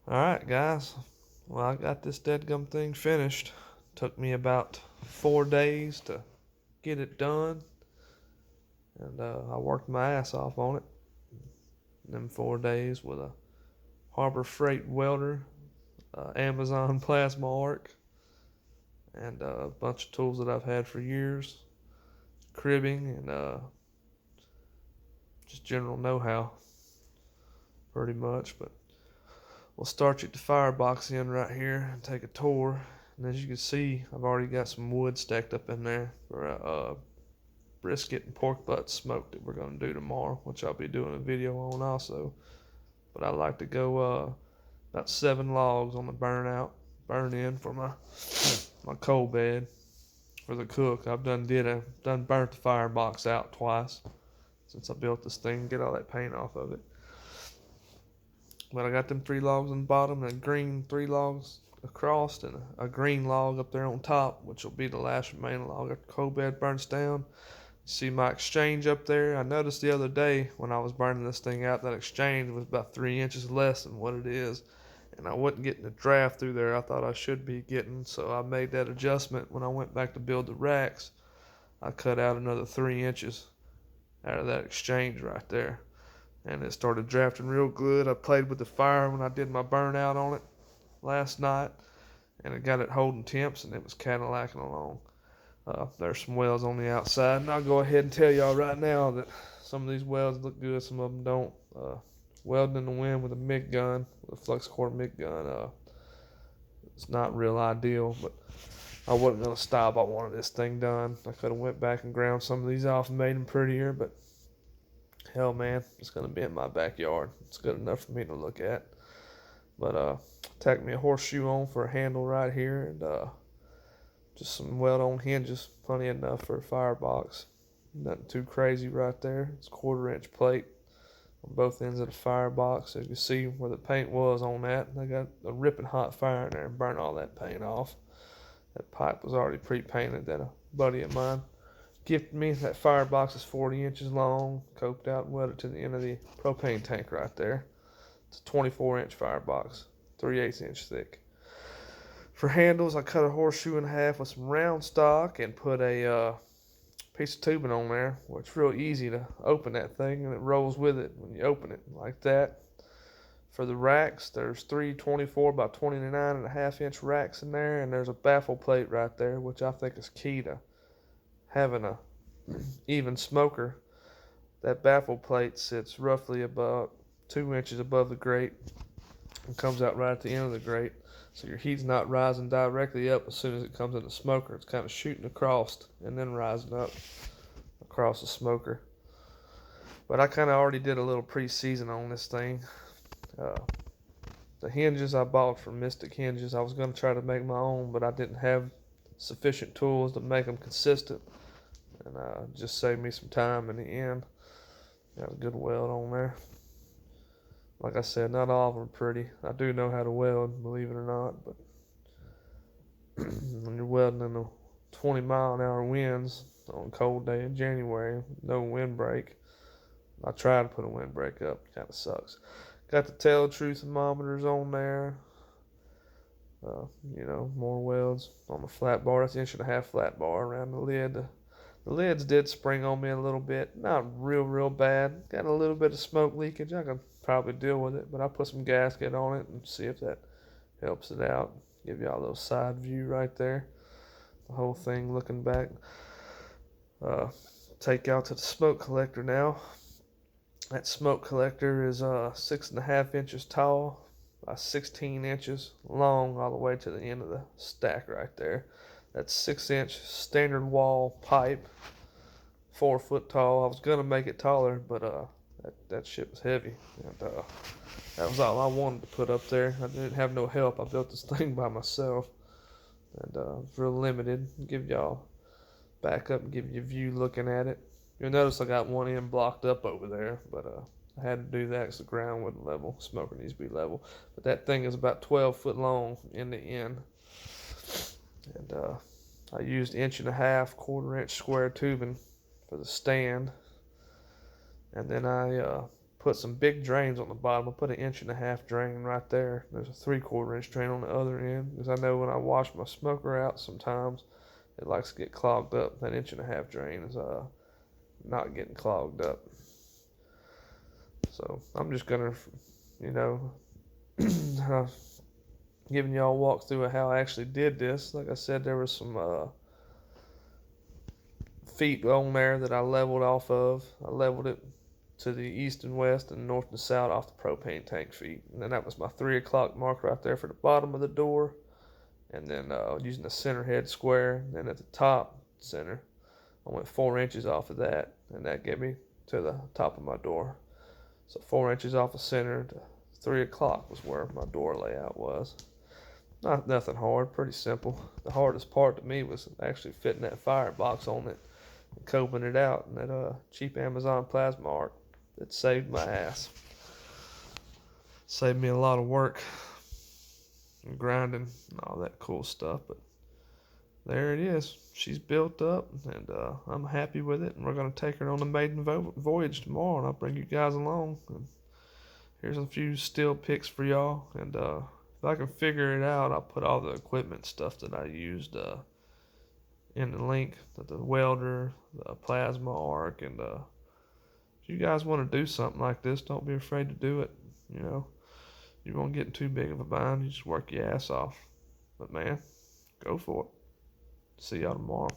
Alright, guys. Well, I got this deadgum thing finished. Took me about 4 days to get it done. And I worked my ass off on it. In them 4 days with a Harbor Freight welder, Amazon plasma arc, and a bunch of tools that I've had for years. Cribbing and just general know-how, pretty much. But we'll start you at the firebox end right here and take a tour. And as you can see, I've already got some wood stacked up in there for a brisket and pork butt smoke that we're going to do tomorrow, which I'll be doing a video on also. But I like to go about 7 logs on the burn in for my coal bed for the cook. I've done burnt the firebox out twice since I built this thing, get all that paint off of it. But I got them 3 logs on the bottom and a green 3 logs across and a green log up there on top, which will be the last remaining log after the coal bed burns down. See my exchange up there? I noticed the other day when I was burning this thing out that exchange was about 3 inches less than what it is. And I wasn't getting the draft through there I thought I should be getting, so I made that adjustment when I went back to build the racks. I cut out another 3 inches out of that exchange right there. And it started drafting real good. I played with the fire when I did my burnout on it last night, and it got it holding temps, and it was Cadillacing along. There's some welds on the outside, and I'll go ahead and tell y'all right now that some of these welds look good, some of them don't. Welding in the wind with a MIG gun, with a flux core MIG gun, it's not real ideal, but I wasn't going to stop. I wanted this thing done. I could have went back and ground some of these off and made them prettier, but hell, man, it's going to be in my backyard. It's good enough for me to look at. But tacked me a horseshoe on for a handle right here, and just some weld-on hinges, plenty enough for a firebox. Nothing too crazy right there. It's a 1/4-inch plate on both ends of the firebox. As you can see where the paint was on that, I got a ripping hot fire in there and burned all that paint off. That pipe was already pre-painted that a buddy of mine gifted me. That firebox is 40 inches long, coked out and welded to the end of the propane tank right there. It's a 24-inch firebox, 3/8 inch thick. For handles, I cut a horseshoe in half with some round stock and put a piece of tubing on there, where it's real easy to open that thing, and it rolls with it when you open it like that. For the racks, there's 3 24 by 29.5-inch racks in there, and there's a baffle plate right there, which I think is key to having a even smoker. That baffle plate sits roughly about 2 inches above the grate and comes out right at the end of the grate. So your heat's not rising directly up as soon as it comes in the smoker. It's kind of shooting across and then rising up across the smoker. But I kind of already did a little pre-season on this thing. The hinges I bought from Mystic Hinges. I was going to try to make my own, but I didn't have sufficient tools to make them consistent. And just saved me some time in the end. Got a good weld on there. Like I said, not all of them are pretty. I do know how to weld, believe it or not, but when you're welding in the 20-mile-an-hour winds on a cold day in January, no windbreak. I try to put a windbreak up, kind of sucks. Got the tail true thermometers on there. More welds on the flat bar. That's 1.5-inch flat bar around the lid. The lids did spring on me a little bit. Not real bad. Got a little bit of smoke leakage. I can probably deal with it, but I put some gasket on it and see if that helps it out. Give y'all a little side view right there. The whole thing looking back. Take out to the smoke collector now. That smoke collector is 6.5 inches tall by 16 inches long all the way to the end of the stack right there. That's 6-inch standard wall pipe, 4 foot tall. I was gonna make it taller, but that shit was heavy, and that was all I wanted to put up there. I didn't have no help. I built this thing by myself, and it's real limited. Give y'all back up and give you a view looking at it. You'll notice I got one end blocked up over there, but I had to do that because the ground wasn't level. Smoker needs to be level. But that thing is about 12 foot long in the end. And I used 1.5-inch, 1/4-inch square tubing for the stand. And then I put some big drains on the bottom. I put an 1.5 inch drain right there. There's a 3/4 inch drain on the other end, because I know when I wash my smoker out sometimes it likes to get clogged up. That 1.5 inch drain is not getting clogged up. So I'm just gonna, you know, giving y'all a walkthrough of how I actually did this. Like I said, there was some feet on there that I leveled off of. I leveled it to the east and west and north and south off the propane tank feet. And then that was my 3 o'clock mark right there for the bottom of the door. And then using the center head square. And then at the top center, I went 4 inches off of that. And that gave me to the top of my door. So 4 inches off the center to 3 o'clock was where my door layout was. Not nothing hard, pretty simple. The hardest part to me was actually fitting that firebox on it and coping it out in that cheap Amazon plasma art. It saved my ass. Saved me a lot of work and grinding and all that cool stuff. But there it is. She's built up, and I'm happy with it. And we're going to take her on the maiden voyage tomorrow, and I'll bring you guys along. And here's a few still pics for y'all. And if I can figure it out, I'll put all the equipment stuff that I used in the link. The welder, the plasma arc, and if you guys want to do something like this, don't be afraid to do it. You know, you won't get in too big of a bind. You just work your ass off. But man, go for it. See y'all tomorrow.